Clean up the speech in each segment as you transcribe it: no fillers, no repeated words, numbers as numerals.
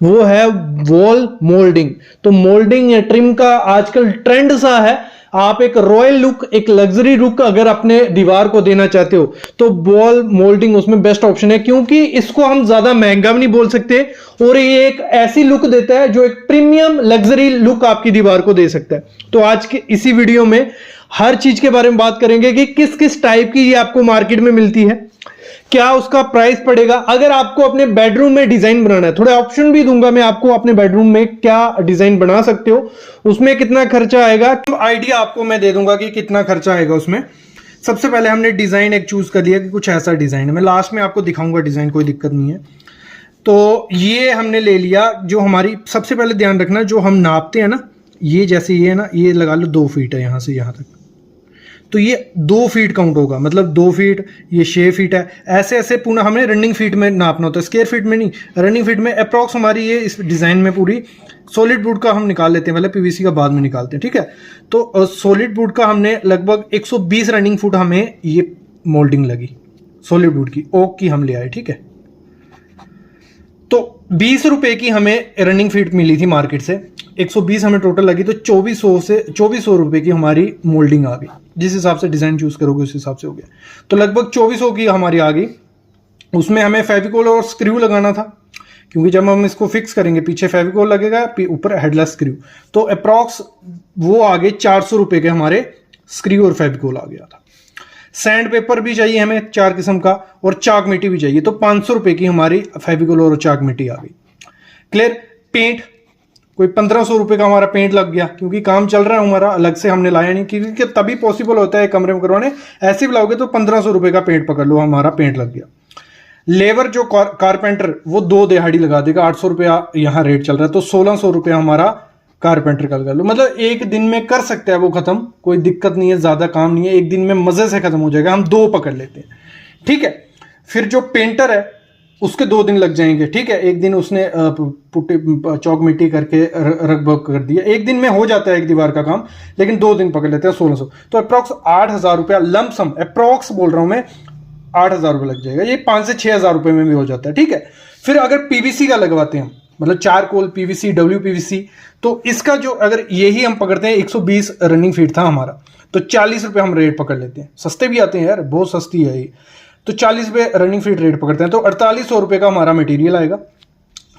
वो है wall moulding. तो मोल्डिंग या ट्रिम का आजकल ट्रेंड सा है। आप एक रॉयल लुक, एक लग्जरी लुक अगर अपने दीवार को देना चाहते हो तो वॉल मोल्डिंग उसमें बेस्ट ऑप्शन है, क्योंकि इसको हम ज्यादा महंगा भी नहीं बोल सकते और ये एक ऐसी लुक देता है जो एक प्रीमियम लग्जरी लुक आपकी दीवार को दे सकता है। तो आज के इसी वीडियो में हर चीज के बारे में बात करेंगे कि किस किस टाइप की ये आपको मार्केट में मिलती है, क्या उसका प्राइस पड़ेगा। अगर आपको अपने बेडरूम में डिजाइन बनाना है, थोड़े ऑप्शन भी दूंगा मैं आपको अपने बेडरूम में क्या डिजाइन बना सकते हो, उसमें कितना खर्चा आएगा, आइडिया आपको मैं दे दूंगा कि कितना खर्चा आएगा उसमें। सबसे पहले हमने डिजाइन एक चूज कर लिया कि कुछ ऐसा डिजाइन है, मैं लास्ट में आपको दिखाऊंगा डिजाइन, कोई दिक्कत नहीं है। तो ये हमने ले लिया, जो हमारी सबसे पहले ध्यान रखना जो हम नापते हैं ना, ये जैसे ये है ना, ये लगा लो 2 फीट है यहां से यहां तक, तो ये 2 फीट काउंट होगा, मतलब 2 फीट, ये 6 फीट है, ऐसे ऐसे पूरा हमने रनिंग फीट में नापना होता है, स्क्वायर फीट में नहीं, रनिंग फीट में। अप्रॉक्स हमारी ये इस डिजाइन में पूरी सॉलिड वुड का हम निकाल लेते हैं, पहले पीवीसी का बाद में निकालते हैं, ठीक है। तो सॉलिड वुड का हमने लगभग 120 रनिंग फुट हमें ये मोल्डिंग लगी, सॉलिड वुड की, ओक की हम ले आए, ठीक है। तो 20 रुपए की हमें रनिंग फीट मिली थी मार्केट से, 120 हमें टोटल लगी, तो 2400 रुपए की हमारी मोल्डिंग आ गई। जिस हिसाब से डिजाइन चूज करोगे उस हिसाब से हो गया, तो लगभग 2400 की हमारी आ गई। उसमें हमें फेविकोल और स्क्रू लगाना था, क्योंकि जब हम इसको फिक्स करेंगे पीछे फेविकोल लगेगा, ऊपर हेडलेस स्क्रू, तो अप्रॉक्स वो आ गए 400 रुपए के हमारे स्क्रू और फेविकोल आ गया था। सैंड पेपर भी चाहिए हमें 4 किस्म का, और चाक मिट्टी भी चाहिए, तो 500 रुपए की हमारी फेविकोल और चाक मिट्टी आ गई। क्लियर। पेंट कोई 1500 रुपए का हमारा पेंट लग गया, क्योंकि काम चल रहा है हमारा, अलग से हमने लाया नहीं, क्योंकि तभी पॉसिबल होता है कमरे में करवाने। ऐसे भी लाओगे तो 1500 रुपए का पेंट पकड़ लो, हमारा पेंट लग गया। लेबर जो कारपेंटर वो 2 दिहाड़ी लगा देगा, 800 रुपया यहाँ रेट चल रहा है, तो 1600 रुपया हमारा कारपेंटर का लगा लो। मतलब एक दिन में कर सकते हैं वो खत्म, कोई दिक्कत नहीं है, ज्यादा काम नहीं है, एक दिन में मजे से खत्म हो जाएगा। हम 2 पकड़ लेते हैं, ठीक है। फिर जो पेंटर है उसके 2 दिन लग जाएंगे, ठीक है। एक दिन उसने पुट्टी चौक मिट्टी करके रगबग कर दिया, एक दिन में हो जाता है एक दीवार का काम, लेकिन 2 दिन पकड़ लेते हैं 1600, तो अप्रॉक्स 8000 रुपया लमसम, अप्रॉक्स बोल रहा हूं मैं, 8000 रुपये लग जाएगा। ये 5 से 6000 रुपये में भी हो जाता है, ठीक है। फिर अगर पीवीसी का लगवाते हैं, मतलब चारकोल पीवीसी, WPVC, तो इसका जो अगर यही हम पकड़ते हैं, 120 रनिंग फीट था हमारा, तो 40 रुपये हम रेट पकड़ लेते हैं। सस्ते भी आते हैं यार, बहुत सस्ती है ये, तो 40 रुपये रनिंग फीट रेट पकड़ते हैं, तो 4800 रुपये का हमारा मटेरियल आएगा।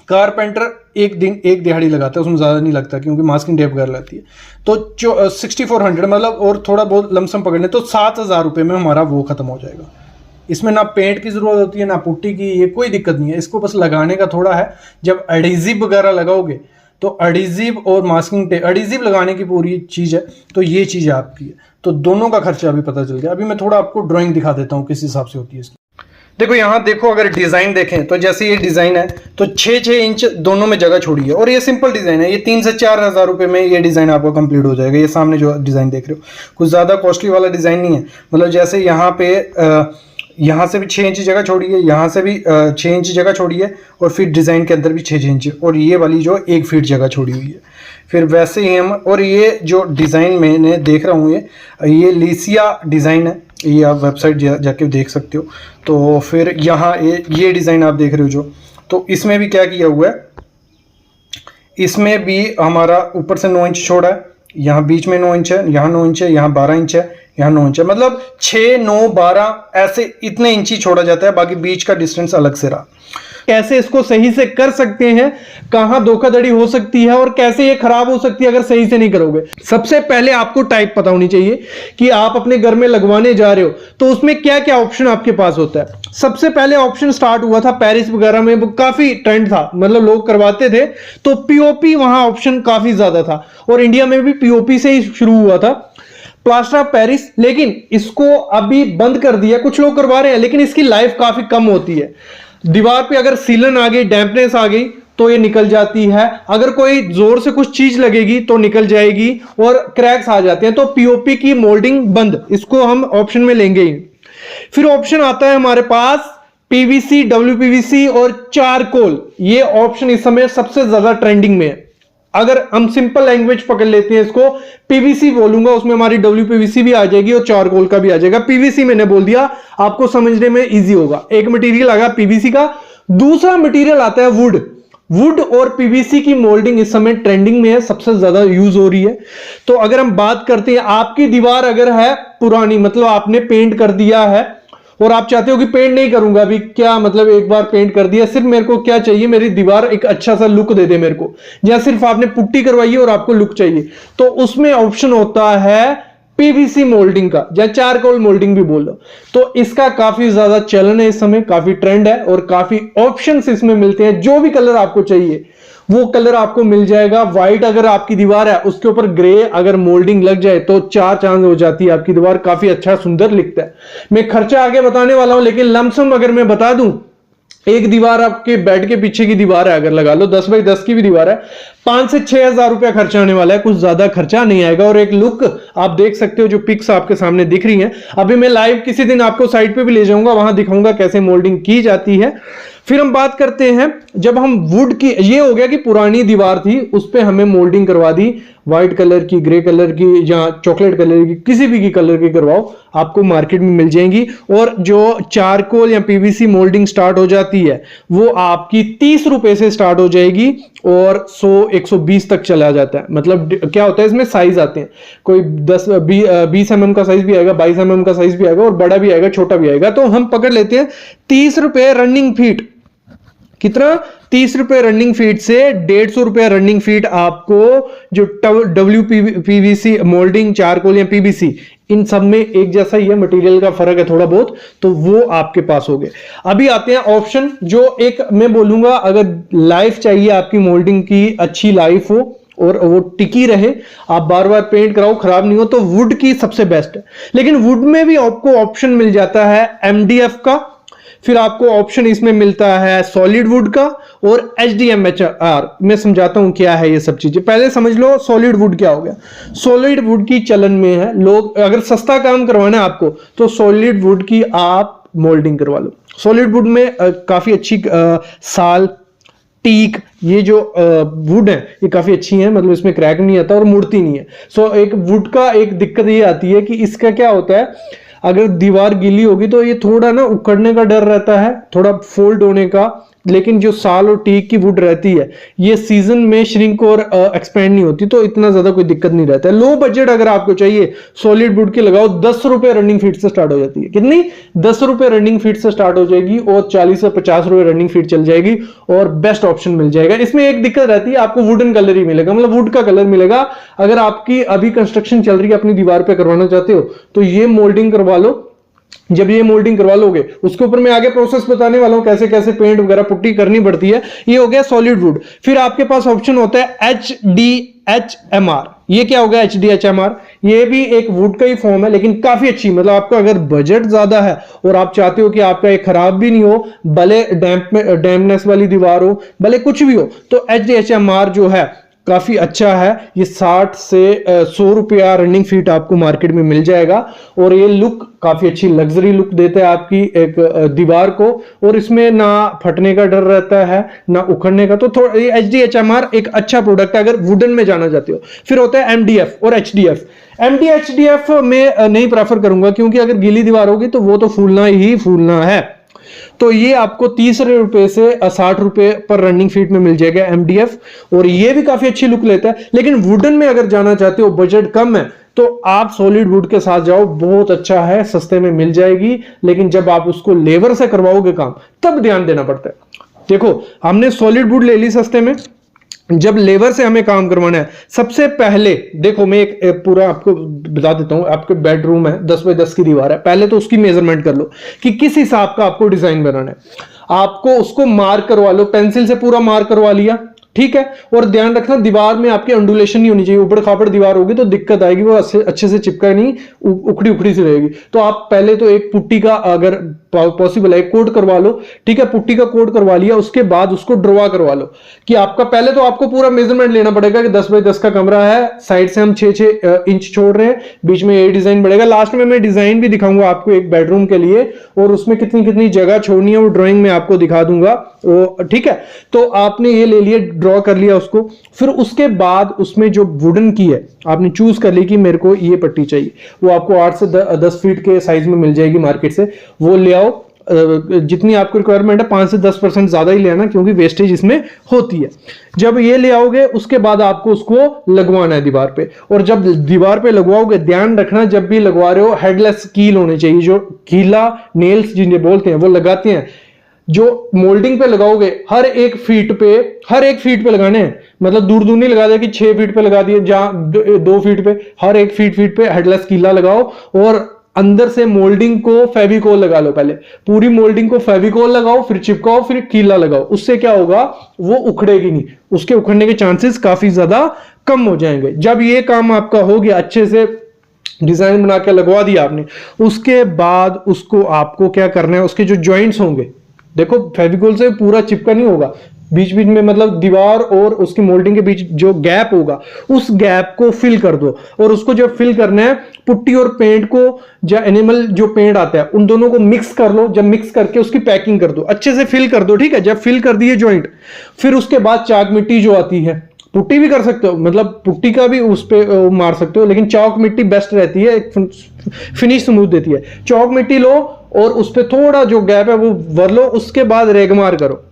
कारपेंटर एक दिन एक दिहाड़ी लगाता है, उसमें ज्यादा नहीं लगता, क्योंकि मास्किंग टेप कर लेती है, तो 6400 मतलब और थोड़ा बहुत लमसम पकड़ने, तो 7000 रुपये में हमारा वो खत्म हो जाएगा। इसमें ना पेंट की जरूरत होती है ना पुट्टी की, ये कोई दिक्कत नहीं है, इसको बस लगाने का थोड़ा है। जब एडिजिव वगैरह लगाओगे तो एडिजिव और मास्किंग टेप, एडिजिव लगाने की पूरी चीज है, तो ये चीज आपकी है। तो दोनों का खर्चा अभी पता चल गया। अभी मैं थोड़ा आपको ड्राइंग दिखा देता हूँ किस हिसाब से होती है इसकी। देखो यहाँ देखो, अगर डिजाइन देखें तो जैसे ये डिजाइन है, तो 6-6 इंच दोनों में जगह छोड़ी है, और ये सिंपल डिजाइन है, ये 3 से 4000 रुपए में ये डिजाइन आपका कंप्लीट हो जाएगा। ये सामने जो डिजाइन देख रहे हो कुछ ज्यादा कॉस्टली वाला डिजाइन नहीं है, मतलब जैसे यहाँ पे यहाँ से भी 6 इंच जगह छोड़ी है, यहाँ से भी 6 इंच जगह छोड़ी है, और फिर डिजाइन के अंदर भी 6 इंच, और ये वाली जो 1 फीट जगह छोड़ी हुई है। फिर वैसे ही हम, और ये जो डिजाइन मैंने देख रहा हूँ, ये लीसिया डिजाइन है, ये आप वेबसाइट जाके देख सकते हो। तो फिर यहाँ ये डिजाइन आप देख रहे हो जो, तो इसमें भी क्या किया हुआ है, इसमें भी हमारा ऊपर से 9 इंच छोड़ा है, यहाँ बीच में 9 इंच है, यहाँ 9 इंच है, यहाँ 12 इंच है, यहाँ 9 इंच है, मतलब 6, 9, 12 ऐसे इतने इंची छोड़ा जाता है, बाकी बीच का डिस्टेंस अलग से रहा। कैसे इसको सही से कर सकते हैं, कहां धोखाधड़ी हो सकती है, और कैसे ये खराब हो सकती है अगर सही से नहीं करोगे। सबसे पहले आपको टाइप पता होनी चाहिए कि आप अपने घर में लगवाने जा रहे हो तो उसमें क्या क्या ऑप्शन आपके पास होता है। सबसे पहले ऑप्शन स्टार्ट हुआ था पेरिस वगैरह में, वो काफी ट्रेंड था, मतलब लोग करवाते थे, तो पीओपी वहां ऑप्शन काफी ज्यादा था, और इंडिया में भी पीओपी से ही शुरू हुआ था, प्लास्टर ऑफ पेरिस। लेकिन इसको अभी बंद कर दिया, कुछ लोग करवा रहे हैं, लेकिन इसकी लाइफ काफी कम होती है। दीवार पे अगर सीलन आ गई, डैम्पनेस आ गई, तो ये निकल जाती है, अगर कोई जोर से कुछ चीज लगेगी तो निकल जाएगी, और क्रैक्स आ जाते हैं, तो पीओपी की मोल्डिंग बंद, इसको हम ऑप्शन में लेंगे ही। फिर ऑप्शन आता है हमारे पास पीवीसी, WPVC और चारकोल। ये ऑप्शन इस समय सबसे ज्यादा ट्रेंडिंग में है। अगर हम सिंपल लैंग्वेज पकड़ लेते हैं इसको, पीवीसी बोलूंगा, उसमें हमारी WPVC भी आ जाएगी और चारकोल का भी आ जाएगा। पीवीसी मैंने बोल दिया, आपको समझने में इजी होगा। एक मटेरियल आ गया पीवीसी का, दूसरा मटेरियल आता है वुड। वुड और पीवीसी की मोल्डिंग इस समय ट्रेंडिंग में है, सबसे ज्यादा यूज हो रही है। तो अगर हम बात करते हैं, आपकी दीवार अगर है पुरानी, मतलब आपने पेंट कर दिया है और आप चाहते हो कि पेंट नहीं करूंगा अभी, क्या मतलब एक बार पेंट कर दिया, सिर्फ मेरे को क्या चाहिए, मेरी दीवार एक अच्छा सा लुक दे दे मेरे को, या सिर्फ आपने पुट्टी करवाई है और आपको लुक चाहिए, तो उसमें ऑप्शन होता है पीवीसी मोल्डिंग का, या चारकोल मोल्डिंग भी बोल लो। तो इसका काफी ज्यादा चलन है इस समय, काफी ट्रेंड है और काफी ऑप्शंस इसमें मिलते हैं। जो भी कलर आपको चाहिए वो कलर आपको मिल जाएगा। व्हाइट अगर आपकी दीवार है, उसके ऊपर ग्रे अगर मोल्डिंग लग जाए तो 4 चांद हो जाती है आपकी दीवार, काफी अच्छा सुंदर लिखता है। मैं खर्चा आगे बताने वाला हूं, लेकिन लमसम अगर मैं बता दूं, एक दीवार आपके बेड के पीछे की दीवार है, अगर लगा लो 10 बाई 10 की भी दीवार है, 5 से 6 हजार रुपया खर्चा आने वाला है, कुछ ज्यादा खर्चा नहीं आएगा। और एक लुक आप देख सकते हो, जो पिक्स आपके सामने दिख रही हैं, अभी मैं लाइव किसी दिन आपको साइट पे भी ले जाऊंगा, वहां दिखाऊंगा कैसे मोल्डिंग की जाती है। फिर हम बात करते हैं, जब हम वुड की, ये हो गया कि पुरानी दीवार थी उस पे हमें मोल्डिंग करवा दी, व्हाइट कलर की, ग्रे कलर की या चॉकलेट कलर की, किसी भी की कलर की करवाओ, आपको मार्केट में मिल जाएंगी। और जो चारकोल या पीवीसी मोल्डिंग स्टार्ट हो जाती है वो आपकी 30 रुपए से स्टार्ट हो जाएगी और 100-120 तक चला जाता है। मतलब क्या होता है, इसमें साइज आते हैं, कोई 20 mm का साइज भी आएगा, 22 mm का साइज भी आएगा, और बड़ा भी आएगा, छोटा भी आएगा। तो हम पकड़ लेते हैं 30 रुपए रनिंग फीट। कितना? 30 रुपए रनिंग फीट से 150 रुपए रनिंग फीट आपको जो WPVC मोल्डिंग, चारकोल या पीवीसी, इन सब में एक जैसा ही है, मटेरियल का फर्क है थोड़ा बहुत, तो वो आपके पास हो गए। अभी आते हैं ऑप्शन, जो एक मैं बोलूंगा, अगर लाइफ चाहिए आपकी मोल्डिंग की, अच्छी लाइफ हो और वो टिकी रहे, आप बार बार पेंट कराओ खराब नहीं हो, तो वुड की सबसे बेस्ट है। लेकिन वुड में भी आपको ऑप्शन मिल जाता है MDF का, फिर आपको ऑप्शन इसमें मिलता है सॉलिड वुड का और HDMHR। मैं समझाता हूं क्या है ये सब चीजें। पहले समझ लो सॉलिड वुड क्या हो गया। सॉलिड वुड की चलन में है, लोग अगर सस्ता काम करवाना है आपको तो सॉलिड वुड की आप मोल्डिंग करवा लो। सॉलिड वुड में काफी अच्छी साल, टीक, ये जो वुड है ये काफी अच्छी है, मतलब इसमें क्रैक नहीं आता और मुड़ती नहीं है। सो एक वुड का एक दिक्कत ये आती है कि इसका क्या होता है, अगर दीवार गीली होगी तो ये थोड़ा ना उखड़ने का डर रहता है, थोड़ा फोल्ड होने का। लेकिन जो साल और टीक की वुड रहती है ये सीजन में श्रिंक और एक्सपेंड नहीं होती, तो इतना ज्यादा कोई दिक्कत नहीं रहता है। लो बजट अगर आपको चाहिए सॉलिड वुड की लगाओ, 10 रुपए रनिंग फीट से स्टार्ट हो जाती है। कितनी? 10 रुपए रनिंग फीट से स्टार्ट हो जाएगी और 40 से 50 रुपए रनिंग फीट चल जाएगी और बेस्ट ऑप्शन मिल जाएगा। इसमें एक दिक्कत रहती है, आपको वुडन कलर ही मिलेगा, मतलब वुड का कलर मिलेगा। अगर आपकी अभी कंस्ट्रक्शन चल रही है, अपनी दीवार पे करवाना चाहते हो तो ये मोल्डिंग करवा लो। जब ये मोल्डिंग करवा लोगे, उसके ऊपर मैं आगे प्रोसेस बताने वाला हूं कैसे कैसे पेंट वगैरह पुट्टी करनी पड़ती है। ये हो गया सॉलिड वुड। फिर आपके पास ऑप्शन होता है HDHMR। ये क्या हो गया HDHMR? ये भी एक वुड का ही फॉर्म है, लेकिन काफी अच्छी, मतलब आपका अगर बजट ज्यादा है और आप चाहते हो कि आपका एक खराब भी नहीं हो, भले डैम्पनेस वाली दीवार हो, भले कुछ भी हो, तो HDHMR जो है काफी अच्छा है। ये 60 से 100 रुपया रनिंग फीट आपको मार्केट में मिल जाएगा और ये लुक काफी अच्छी लग्जरी लुक देता है आपकी एक दीवार को, और इसमें ना फटने का डर रहता है ना उखड़ने का। तो थोड़ा HDHMR एक अच्छा प्रोडक्ट है अगर वुडन में जाना चाहते हो। फिर होता है MDF और HDF। HDF में नहीं प्रेफर करूंगा, क्योंकि अगर गीली दीवार होगी तो वो तो फूलना ही फूलना है। तो ये आपको 30 रुपए से 60 रुपए पर रनिंग फीट में मिल जाएगा MDF, और ये भी काफी अच्छी लुक लेता है। लेकिन वुडन में अगर जाना चाहते हो, बजट कम है, तो आप सॉलिड वुड के साथ जाओ, बहुत अच्छा है, सस्ते में मिल जाएगी। लेकिन जब आप उसको लेबर से करवाओगे काम, तब ध्यान देना पड़ता है। देखो, हमने सॉलिड वुड ले ली सस्ते में, जब लेबर से हमें काम करवाना है, सबसे पहले देखो मैं एक पूरा आपको बता देता हूं। आपके बेडरूम है, 10 बाई 10 की दीवार है, पहले तो उसकी मेजरमेंट कर लो कि किस हिसाब का आपको डिजाइन बनाना है। आपको उसको मार्क करवा लो, पेंसिल से पूरा मार्क करवा लिया, ठीक है। और ध्यान रखना दीवार में आपकी अंडुलेशन नहीं होनी चाहिए। ऊबड़ खाबड़ दीवार होगी तो दिक्कत आएगी, वो अच्छे से चिपका नहीं, उखड़ी उखड़ी सी रहेगी। तो आप पहले तो एक पुट्टी का, अगर पॉसिबल है, कोट करवा लो, ठीक है। पुट्टी का कोट करवा लिया, उसके बाद उसको ड्रॉ करवा लो कि आपका, पहले तो आपको पूरा मेजरमेंट लेना पड़ेगा कि 10 बाई 10 का कमरा है, साइड से हम 6-6 इंच छोड़ रहे हैं, बीच में ये डिजाइन बढ़ेगा। लास्ट में मैं डिजाइन भी दिखाऊंगा आपको एक बेडरूम के लिए, और उसमें कितनी कितनी जगह छोड़नी है वो ड्रॉइंग में आपको दिखा दूंगा, वो ठीक है। तो आपने ये ले लिया, ड्रॉ कर लिया उसको। फिर उसके बाद उसमें जो वुडन की है आपने चूज कर ली कि मेरे को ये पट्टी चाहिए, वो आपको 8 से 10 फीट के साइज में मिल जाएगी मार्केट से, वो ले आओ। जितनी आपको रिक्वायरमेंट है 5 से 10% ज्यादा ही लेना, क्योंकि वेस्टेज इसमें होती है। जब ये ले आओगे उसके बाद आपको उसको लगवाना है दीवार पे, और जब दीवार पे लगवाओगे ध्यान रखना जब भी लगवा रहे हो हेडलेस कील होने चाहिए, जो कीला नेल्स जिन्हें बोलते हैं वो लगाते हैं। जो मोल्डिंग पे लगाओगे हर एक फीट पे लगाने हैं, मतलब दूर दूर नहीं लगा दिया कि 6 फीट पे लगा दिए, जहां 2 फीट पे, हर एक फीट पे हेडलेस कीला लगाओ, और अंदर से मोल्डिंग को फेविकोल लगा लो। पहले पूरी मोल्डिंग को फेविकोल लगाओ, फिर चिपकाओ, फिर कीला लगाओ। उससे क्या होगा, वो उखड़ेगी नहीं, उसके उखड़ने के चांसेस काफी ज्यादा कम हो जाएंगे। जब ये काम आपका हो गया, अच्छे से डिजाइन बना के लगवा दिया आपने, उसके बाद उसको आपको क्या करना है, उसके जो जॉइंट्स होंगे, देखो फेविकोल से पूरा चिपका नहीं होगा, बीच बीच में मतलब दीवार और उसकी मोल्डिंग के बीच जो गैप होगा उस गैप को फिल कर दो। और उसको जब फिल करना है, पुट्टी और पेंट को, या एनिमल जो पेंट आता है उन दोनों को मिक्स कर लो। जब मिक्स करके उसकी पैकिंग कर दो, अच्छे से फिल कर दो, ठीक है। जब फिल कर दिए जॉइंट, फिर उसके बाद चाक मिट्टी जो आती है, पुट्टी भी कर सकते हो, मतलब पुट्टी का भी उस पे मार सकते हो, लेकिन चौक मिट्टी बेस्ट रहती है, एक फिनिश स्मूथ देती है। चौक मिट्टी लो और उस पे थोड़ा जो गैप है वो भर लो, उसके बाद रेगमार करो,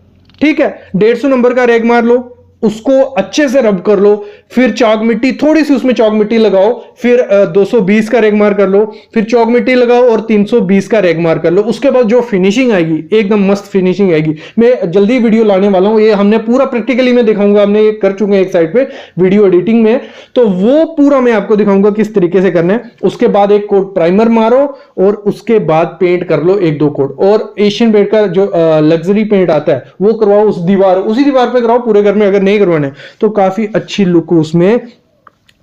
ठीक है। 150 नंबर का रेगमार लो, उसको अच्छे से रब कर लो, फिर चौक मिट्टी थोड़ी सी उसमें चौक मिट्टी लगाओ, फिर 220 का रेगमार कर लो, फिर चौक मिट्टी लगाओ और 320 का रेगमार कर लो। उसके बाद जो फिनिशिंग आएगी एकदम मस्त फिनिशिंग आएगी। मैं जल्दी वीडियो लाने वाला हूं, ये हमने पूरा प्रैक्टिकली में दिखाऊंगा, हमने ये कर चुके हैं एक साइड पे वीडियो एडिटिंग में, तो वो पूरा मैं आपको दिखाऊंगा किस तरीके से करना है। उसके बाद एक कोट प्राइमर मारो और उसके बाद पेंट कर लो 1-2 कोट, और एशियन पेंट का जो लग्जरी पेंट आता है वो करवाओ उसी दीवार पे कराओ पूरे घर में। अगर नहीं करवाना है तो काफी अच्छी लुक उसमें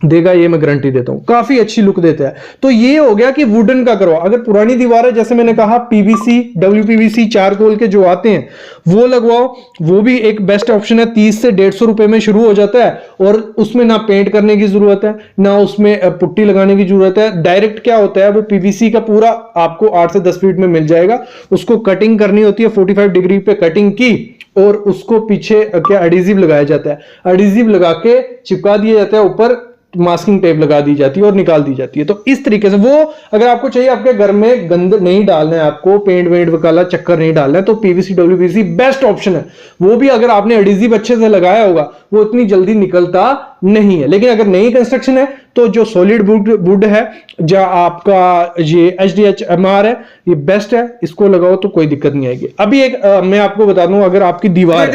देगा, ये मैं गारंटी देता हूं, काफी अच्छी लुक देता है। तो ये हो गया कि वुडन का करवाओ। अगर पुरानी दीवार है, जैसे मैंने कहा पीवीसी, डब्ल्यूपीवीसी चारकोल के जो आते हैं वो लगवाओ, वो भी एक बेस्ट ऑप्शन है। 30 से 150 रुपए में शुरू हो जाता है, और उसमें ना पेंट करने की जरूरत है ना उसमें पुट्टी लगाने की जरूरत है। डायरेक्ट क्या होता है, वो पीवीसी का पूरा आपको 8 से 10 फीट में मिल जाएगा। उसको कटिंग करनी होती है, 45 डिग्री पे कटिंग की, और उसको पीछे क्या एडिजिव लगाया जाता है, एडिजिव लगा के चिपका दिया जाता है, ऊपर मास्किंग टेप लगा दी जाती है और निकाल दी जाती है। तो इस तरीके से वो अगर आपको चाहिए, आपके घर में गंद नहीं डालना है, आपको पेंट वेंट वाला चक्कर नहीं डालना है, तो पीवीसी डब्ल्यूपीवीसी बेस्ट ऑप्शन है। वो भी अगर आपने एडिजिव अच्छे से लगाया होगा वो इतनी जल्दी निकलता नहीं है। लेकिन अगर नई कंस्ट्रक्शन है तो जो सॉलिड वुड है, जो आपका ये HDHMR है, ये बेस्ट है, इसको लगाओ तो कोई दिक्कत नहीं आएगी। अभी एक मैं आपको बता दूं, अगर आपकी दीवार